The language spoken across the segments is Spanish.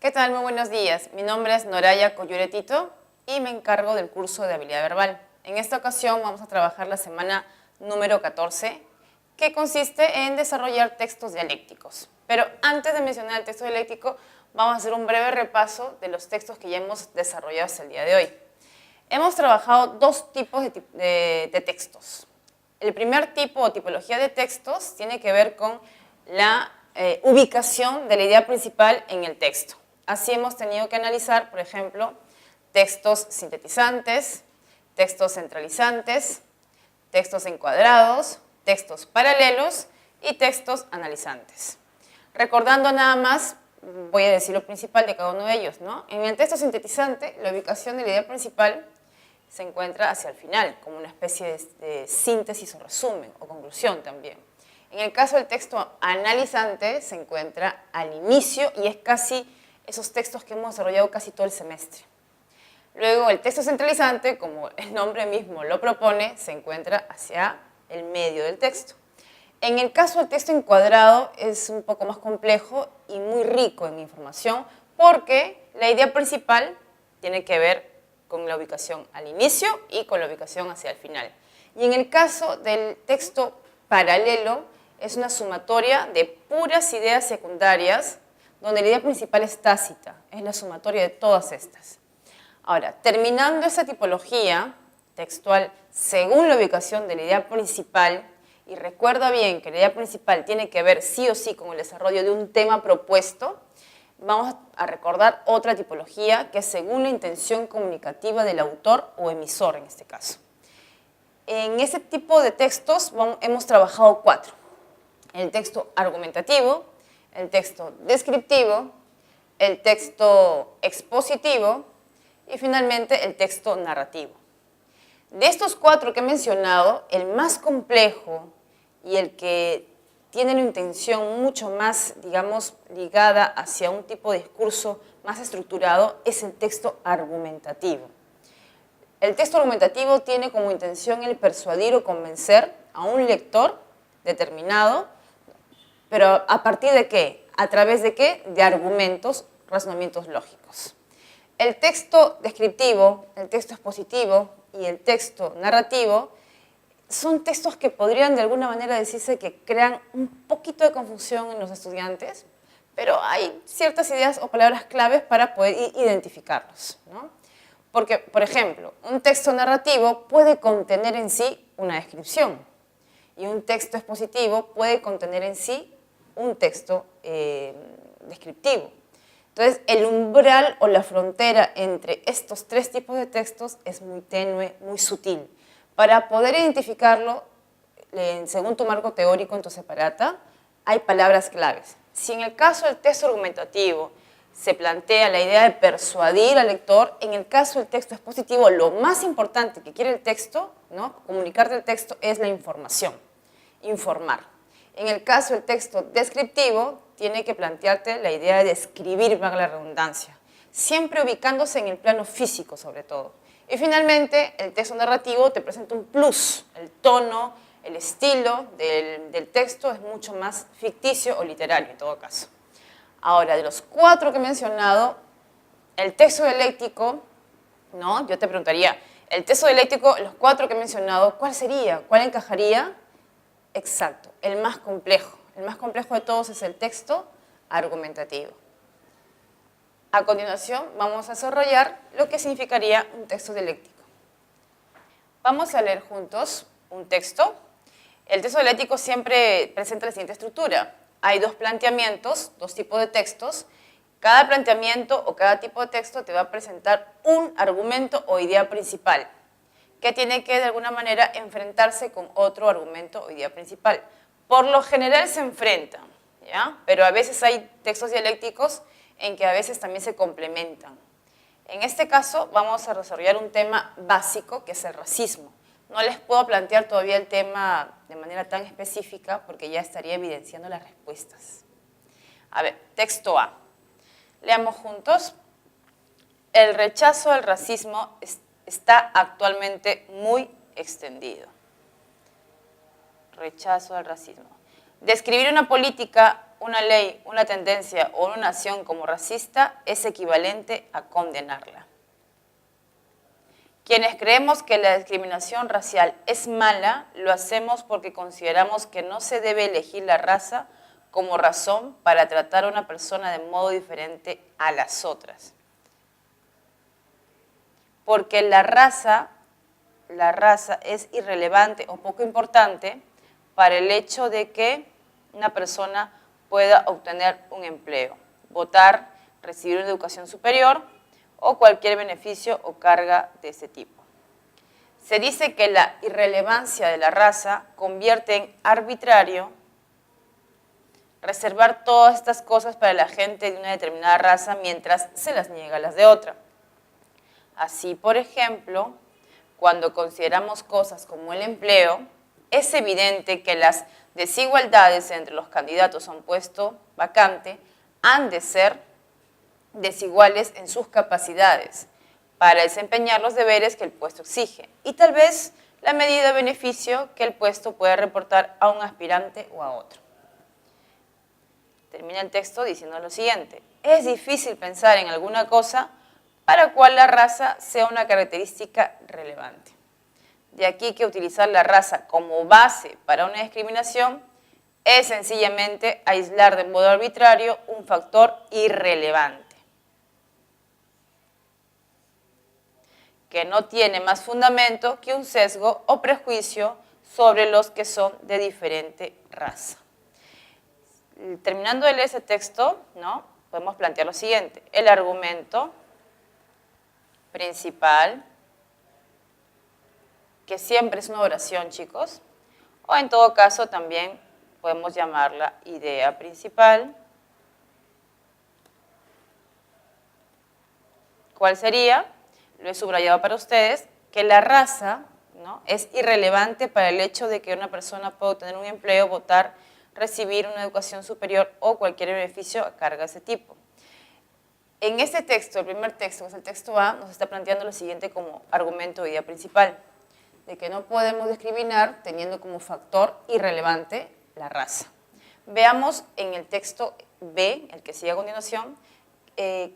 ¿Qué tal? Muy buenos días. Mi nombre es Noraya Coyuretito y me encargo del curso de habilidad verbal. En esta ocasión vamos a trabajar la semana número 14, que consiste en desarrollar textos dialécticos. Pero antes de mencionar el texto dialéctico, vamos a hacer un breve repaso de los textos que ya hemos desarrollado hasta el día de hoy. Hemos trabajado dos tipos de textos. El primer tipo o tipología de textos tiene que ver con la ubicación de la idea principal en el texto. Así hemos tenido que analizar, por ejemplo, textos sintetizantes, textos centralizantes, textos encuadrados, textos paralelos y textos analizantes. Recordando nada más, voy a decir lo principal de cada uno de ellos, ¿no? En el texto sintetizante, la ubicación de la idea principal se encuentra hacia el final, como una especie de síntesis o resumen o conclusión también. En el caso del texto analizante, se encuentra al inicio y es casi esos textos que hemos desarrollado casi todo el semestre. Luego, el texto centralizante, como el nombre mismo lo propone, se encuentra hacia el medio del texto. En el caso del texto encuadrado es un poco más complejo y muy rico en información porque la idea principal tiene que ver con la ubicación al inicio y con la ubicación hacia el final. Y en el caso del texto paralelo es una sumatoria de puras ideas secundarias donde la idea principal es tácita, es la sumatoria de todas estas. Ahora, terminando esa tipología textual según la ubicación de la idea principal, y recuerda bien que la idea principal tiene que ver sí o sí con el desarrollo de un tema propuesto, vamos a recordar otra tipología que es según la intención comunicativa del autor o emisor en este caso. En ese tipo de textos hemos trabajado cuatro. El texto argumentativo, el texto descriptivo, el texto expositivo y finalmente el texto narrativo. De estos cuatro que he mencionado, el más complejo y el que tiene una intención mucho más, digamos, ligada hacia un tipo de discurso más estructurado es el texto argumentativo. El texto argumentativo tiene como intención el persuadir o convencer a un lector determinado, pero ¿a partir de qué? ¿A través de qué? De argumentos, razonamientos lógicos. El texto descriptivo, el texto expositivo y el texto narrativo son textos que podrían de alguna manera decirse que crean un poquito de confusión en los estudiantes, pero hay ciertas ideas o palabras claves para poder identificarlos, ¿no? Porque, por ejemplo, un texto narrativo puede contener en sí una descripción y un texto expositivo puede contener en sí un texto descriptivo. Entonces, el umbral o la frontera entre estos tres tipos de textos es muy tenue, muy sutil. Para poder identificarlo, según tu marco teórico en tu separata, hay palabras claves. Si en el caso del texto argumentativo se plantea la idea de persuadir al lector, en el caso del texto expositivo, lo más importante que quiere el texto, ¿no? Comunicarte el texto, es la información, informar. En el caso del texto descriptivo, tiene que plantearte la idea de describir, valga la redundancia, siempre ubicándose en el plano físico sobre todo. Y finalmente, el texto narrativo te presenta un plus, el tono, el estilo del texto es mucho más ficticio o literario en todo caso. Ahora, de los cuatro que he mencionado, el texto dialéctico, ¿no? Yo te preguntaría, el texto dialéctico, los cuatro que he mencionado, ¿cuál sería? ¿Cuál encajaría? Exacto, el más complejo. El más complejo de todos es el texto argumentativo. A continuación, vamos a desarrollar lo que significaría un texto dialéctico. Vamos a leer juntos un texto. El texto dialéctico siempre presenta la siguiente estructura. Hay dos planteamientos, dos tipos de textos. Cada planteamiento o cada tipo de texto te va a presentar un argumento o idea principal que tiene que de alguna manera enfrentarse con otro argumento o idea principal. Por lo general se enfrentan, ¿ya? Pero a veces hay textos dialécticos en que a veces también se complementan. En este caso vamos a desarrollar un tema básico que es el racismo. No les puedo plantear todavía el tema de manera tan específica porque ya estaría evidenciando las respuestas. A ver, texto A. Leamos juntos. El rechazo al racismo está actualmente muy extendido. Rechazo al racismo. Describir una política una ley, una tendencia o una acción como racista es equivalente a condenarla. Quienes creemos que la discriminación racial es mala, lo hacemos porque consideramos que no se debe elegir la raza como razón para tratar a una persona de modo diferente a las otras. Porque la raza es irrelevante o poco importante para el hecho de que una persona pueda obtener un empleo, votar, recibir una educación superior o cualquier beneficio o carga de ese tipo. Se dice que la irrelevancia de la raza convierte en arbitrario reservar todas estas cosas para la gente de una determinada raza mientras se las niega a las de otra. Así, por ejemplo, cuando consideramos cosas como el empleo, es evidente que las desigualdades entre los candidatos a un puesto vacante han de ser desiguales en sus capacidades para desempeñar los deberes que el puesto exige y tal vez la medida de beneficio que el puesto puede reportar a un aspirante o a otro. Termina el texto diciendo lo siguiente: es difícil pensar en alguna cosa para cual la raza sea una característica relevante. De aquí que utilizar la raza como base para una discriminación es sencillamente aislar de modo arbitrario un factor irrelevante, que no tiene más fundamento que un sesgo o prejuicio sobre los que son de diferente raza. Terminando de leer ese texto, ¿no?, podemos plantear lo siguiente: el argumento principal, que siempre es una oración, chicos, o en todo caso también podemos llamarla idea principal. ¿Cuál sería? Lo he subrayado para ustedes, que la raza, ¿no?, es irrelevante para el hecho de que una persona pueda obtener un empleo, votar, recibir una educación superior o cualquier beneficio a carga de ese tipo. En este texto, el primer texto, que es el texto A, nos está planteando lo siguiente como argumento o idea principal, de que no podemos discriminar teniendo como factor irrelevante la raza. Veamos en el texto B, el que sigue a continuación,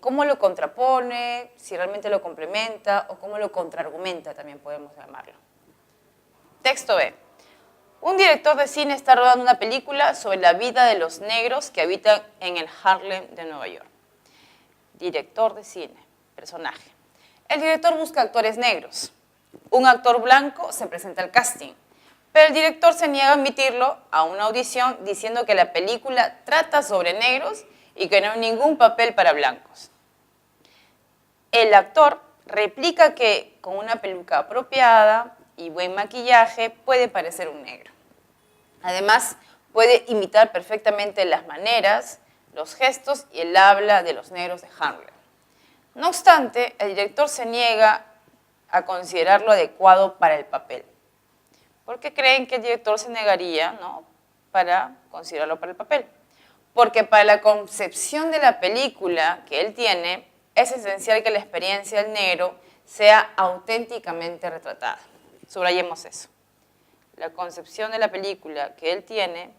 cómo lo contrapone, si realmente lo complementa o cómo lo contraargumenta, también podemos llamarlo. Texto B. Un director de cine está rodando una película sobre la vida de los negros que habitan en el Harlem de Nueva York. Director de cine, personaje. El director busca actores negros. Un actor blanco se presenta al casting, pero el director se niega a admitirlo a una audición diciendo que la película trata sobre negros y que no hay ningún papel para blancos. El actor replica que con una peluca apropiada y buen maquillaje puede parecer un negro. Además, puede imitar perfectamente las maneras, los gestos y el habla de los negros de Harlem. No obstante, el director se niega a considerarlo adecuado para el papel. ¿Por qué creen que el director se negaría, ¿no?, para considerarlo para el papel? Porque para la concepción de la película que él tiene, es esencial que la experiencia del negro sea auténticamente retratada. Subrayemos eso. La concepción de la película que él tiene,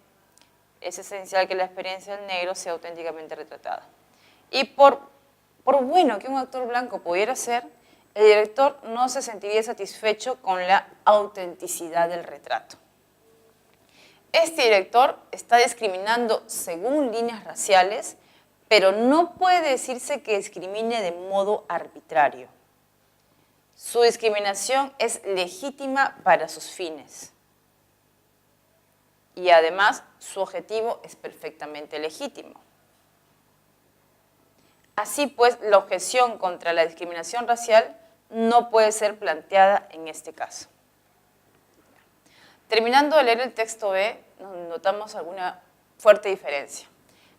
es esencial que la experiencia del negro sea auténticamente retratada. Y por bueno que un actor blanco pudiera ser, el director no se sentiría satisfecho con la autenticidad del retrato. Este director está discriminando según líneas raciales, pero no puede decirse que discrimine de modo arbitrario. Su discriminación es legítima para sus fines. Y además, su objetivo es perfectamente legítimo. Así pues, la objeción contra la discriminación racial no puede ser planteada en este caso. Terminando de leer el texto B, notamos alguna fuerte diferencia.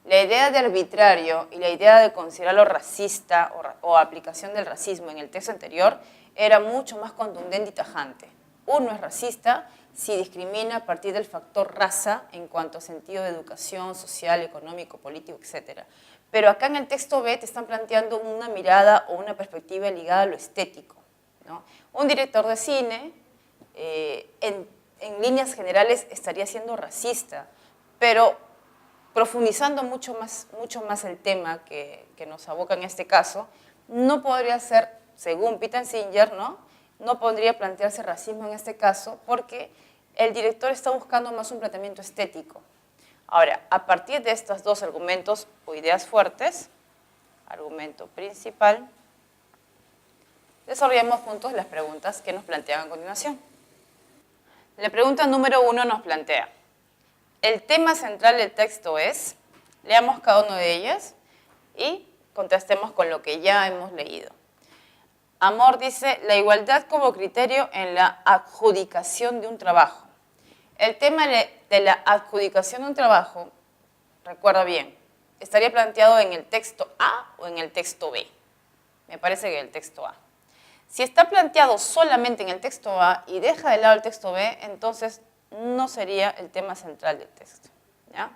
La idea de arbitrario y la idea de considerarlo racista o aplicación del racismo en el texto anterior era mucho más contundente y tajante. Uno es racista si discrimina a partir del factor raza en cuanto a sentido de educación, social, económico, político, etc. Pero acá en el texto B te están planteando una mirada o una perspectiva ligada a lo estético, ¿no? Un director de cine, en líneas generales, estaría siendo racista, pero profundizando mucho más el tema que nos aboca en este caso, no podría ser, según Pitta-Singer, no podría plantearse racismo en este caso porque el director está buscando más un planteamiento estético. Ahora, a partir de estos dos argumentos o ideas fuertes, argumento principal, desarrollamos juntos las preguntas que nos plantean a continuación. La pregunta número 1 nos plantea: el tema central del texto es, leamos cada una de ellas y contrastemos con lo que ya hemos leído. Amor dice, la igualdad como criterio en la adjudicación de un trabajo. El tema de la adjudicación de un trabajo, recuerda bien, estaría planteado en el texto A o en el texto B. Me parece que el texto A. Si está planteado solamente en el texto A y deja de lado el texto B, entonces no sería el tema central del texto. ¿Ya?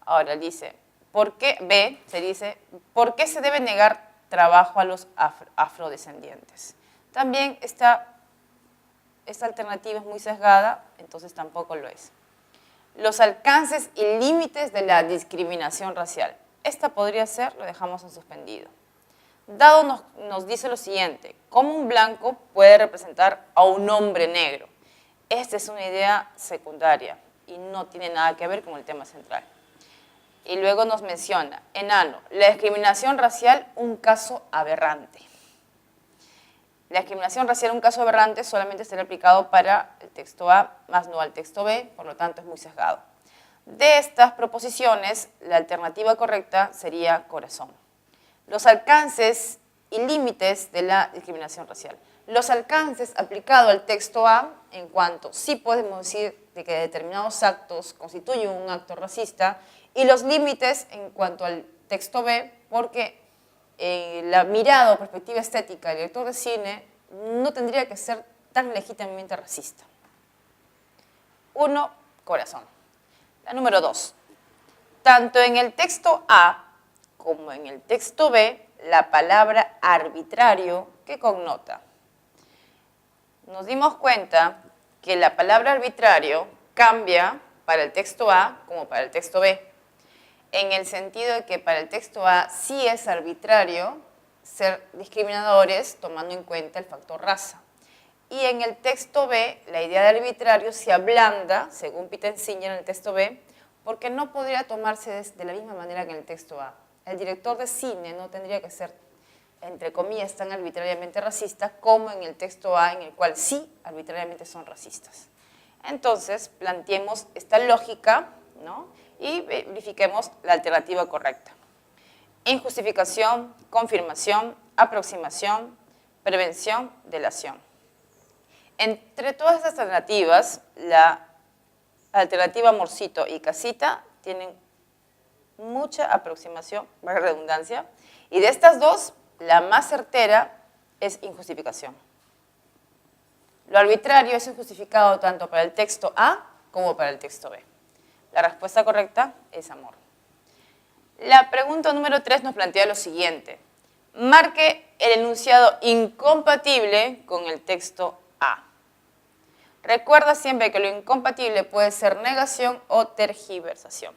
Ahora dice, ¿por qué? B se dice, ¿por qué se debe negar trabajo a los afrodescendientes? También esta alternativa es muy sesgada, entonces tampoco lo es. Los alcances y límites de la discriminación racial. Esta podría ser, lo dejamos en suspendido. Dado nos dice lo siguiente, ¿cómo un blanco puede representar a un hombre negro? Esta es una idea secundaria y no tiene nada que ver con el tema central. Y luego nos menciona, enano, la discriminación racial, un caso aberrante. La discriminación racial, un caso aberrante, solamente estará aplicado para el texto A, más no al texto B, por lo tanto es muy sesgado. De estas proposiciones, la alternativa correcta sería corazón. Los alcances y límites de la discriminación racial. Los alcances aplicado al texto A, en cuanto sí podemos decir de que determinados actos constituyen un acto racista, y los límites en cuanto al texto B, porque la mirada o perspectiva estética del director de cine no tendría que ser tan legítimamente racista. 1, corazón. La número 2. Tanto en el texto A como en el texto B, la palabra arbitrario, ¿qué connota? Nos dimos cuenta que la palabra arbitrario cambia para el texto A como para el texto B, en el sentido de que para el texto A sí es arbitrario ser discriminadores tomando en cuenta el factor raza. Y en el texto B, la idea de arbitrario se ablanda, según Pitta-Singer en el texto B, porque no podría tomarse de la misma manera que en el texto A. El director de cine no tendría que ser, entre comillas, tan arbitrariamente racista como en el texto A, en el cual sí arbitrariamente son racistas. Entonces, planteemos esta lógica, ¿no? Y verifiquemos la alternativa correcta. Injustificación, confirmación, aproximación, prevención, delación. Entre todas estas alternativas, la alternativa Amorcito y Casita tienen mucha aproximación, valga la redundancia, y de estas dos, la más certera es injustificación. Lo arbitrario es injustificado tanto para el texto A como para el texto B. La respuesta correcta es amor. La pregunta número 3 nos plantea lo siguiente. Marque el enunciado incompatible con el texto A. Recuerda siempre que lo incompatible puede ser negación o tergiversación.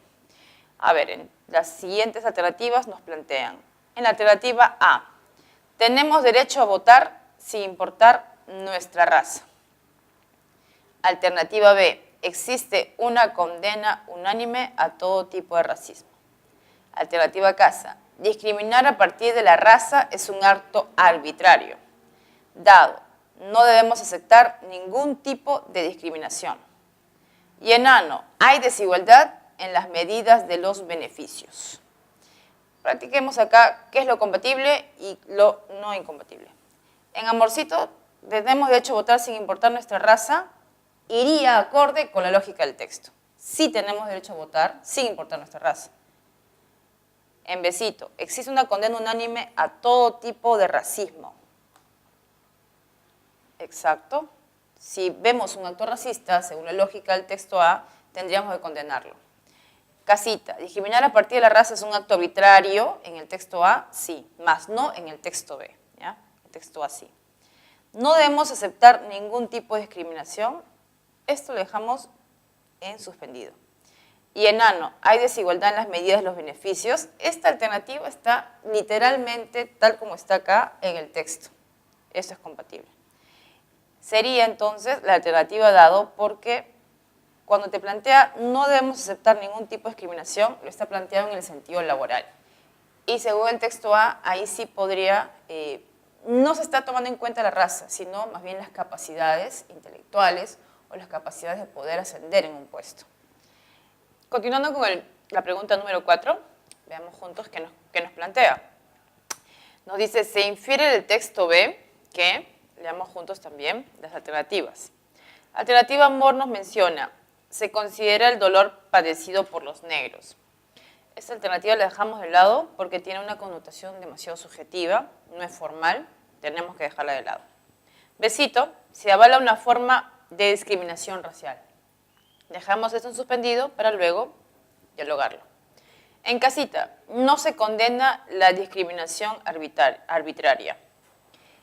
A ver, en las siguientes alternativas nos plantean. En la alternativa A, tenemos derecho a votar sin importar nuestra raza. Alternativa B, existe una condena unánime a todo tipo de racismo. Alternativa Casa, discriminar a partir de la raza es un acto arbitrario. Dado, no debemos aceptar ningún tipo de discriminación. Y enano, hay desigualdad en las medidas de los beneficios. Practiquemos acá qué es lo compatible y lo no incompatible. En Amorcito, tenemos derecho a votar sin importar nuestra raza, iría acorde con la lógica del texto. Sí tenemos derecho a votar sin importar nuestra raza. En Besito, existe una condena unánime a todo tipo de racismo. Exacto. Si vemos un acto racista, según la lógica del texto A, tendríamos que condenarlo. Casita, discriminar a partir de la raza es un acto arbitrario en el texto A, sí, más no en el texto B. ¿Ya? El texto A sí. No debemos aceptar ningún tipo de discriminación. Esto lo dejamos en suspendido. y enano, hay desigualdad en las medidas de los beneficios, esta alternativa está literalmente tal como está acá en el texto. Esto es compatible. Sería entonces la alternativa dado porque cuando te plantea no debemos aceptar ningún tipo de discriminación, lo está planteado en el sentido laboral. Y según el texto A, ahí sí podría, no se está tomando en cuenta la raza, sino más bien las capacidades intelectuales o las capacidades de poder ascender en un puesto. Continuando con la pregunta número 4, veamos juntos qué nos plantea. Nos dice, se infiere del texto B que, leamos juntos también las alternativas. Alternativa amor nos menciona, se considera el dolor padecido por los negros. Esta alternativa la dejamos de lado porque tiene una connotación demasiado subjetiva, no es formal, tenemos que dejarla de lado. Besito, se avala una forma de discriminación racial. Dejamos esto en suspendido para luego dialogarlo. En casita, no se condena la discriminación arbitraria.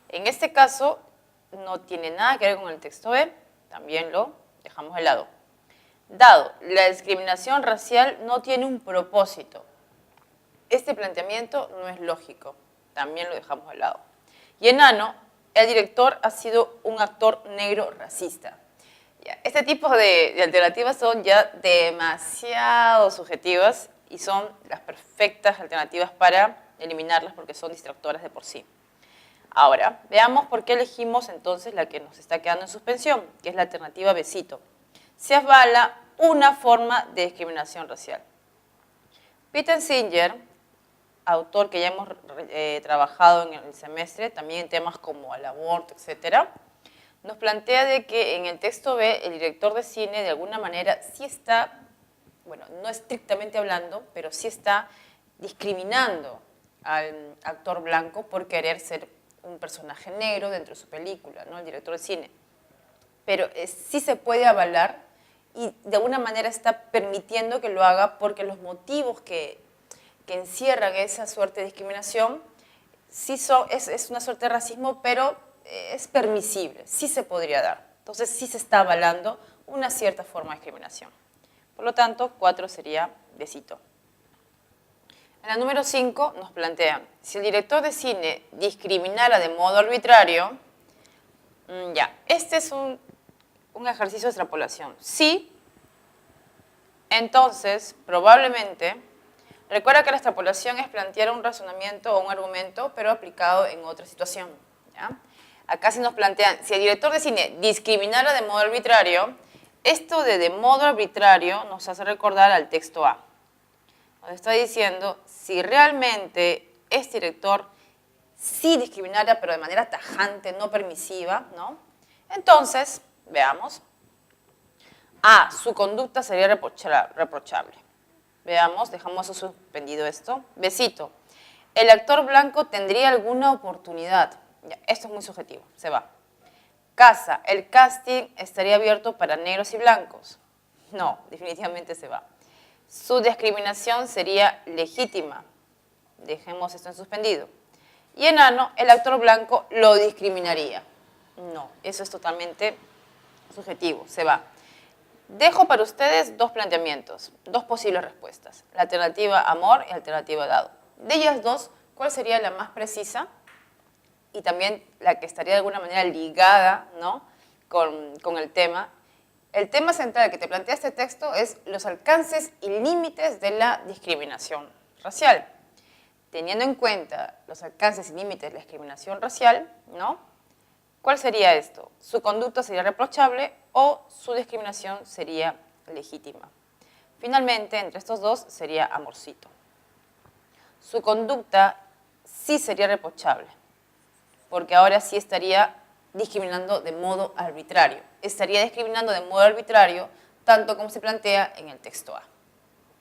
En este caso, no tiene nada que ver con el texto B, también lo dejamos de lado. Dado, la discriminación racial no tiene un propósito. Este planteamiento no es lógico, también lo dejamos de lado. Y enano, el director ha sido un actor negro racista. Este tipo de alternativas son ya demasiado subjetivas y son las perfectas alternativas para eliminarlas porque son distractoras de por sí. Ahora, veamos por qué elegimos entonces la que nos está quedando en suspensión, que es la alternativa besito. Se avala una forma de discriminación racial. Peter Singer, autor que ya hemos trabajado en el semestre, también en temas como el aborto, etcétera, nos plantea de que en el texto B el director de cine de alguna manera sí está, bueno, no estrictamente hablando, pero sí está discriminando al actor blanco por querer ser un personaje negro dentro de su película, ¿no? El director de cine. Pero sí se puede avalar y de alguna manera está permitiendo que lo haga porque los motivos que encierran esa suerte de discriminación sí es una suerte de racismo, pero es permisible, sí se podría dar. Entonces sí se está avalando una cierta forma de discriminación. Por lo tanto, 4 sería besito. En la número 5 nos plantean, si el director de cine discriminara de modo arbitrario, este es un ejercicio de extrapolación. Sí, entonces, probablemente, recuerda que la extrapolación es plantear un razonamiento o un argumento, pero aplicado en otra situación, ¿ya? Acá sí nos plantean, si el director de cine discriminara de modo arbitrario, esto de modo arbitrario nos hace recordar al texto A. Nos está diciendo, si realmente este director sí discriminara, pero de manera tajante, no permisiva, ¿no? Entonces, veamos. A, su conducta sería reprochable. Veamos, dejamos suspendido esto. Besito. El actor blanco tendría alguna oportunidad. Ya, esto es muy subjetivo, se va. Casa, el casting estaría abierto para negros y blancos. No, definitivamente se va. Su discriminación sería legítima. Dejemos esto en suspendido. Y enano, el actor blanco lo discriminaría. No, eso es totalmente subjetivo, se va. Dejo para ustedes dos planteamientos, dos posibles respuestas. La alternativa amor y la alternativa dado. De ellas dos, ¿cuál sería la más precisa? Y también la que estaría de alguna manera ligada, ¿no? con el tema. El tema central que te plantea este texto es los alcances y límites de la discriminación racial. Teniendo en cuenta los alcances y límites de la discriminación racial, ¿no? ¿Cuál sería esto? ¿Su conducta sería reprochable o su discriminación sería legítima? Finalmente, entre estos dos sería amorcito. Su conducta sí sería reprochable, porque ahora sí estaría discriminando de modo arbitrario. Estaría discriminando de modo arbitrario tanto como se plantea en el texto A.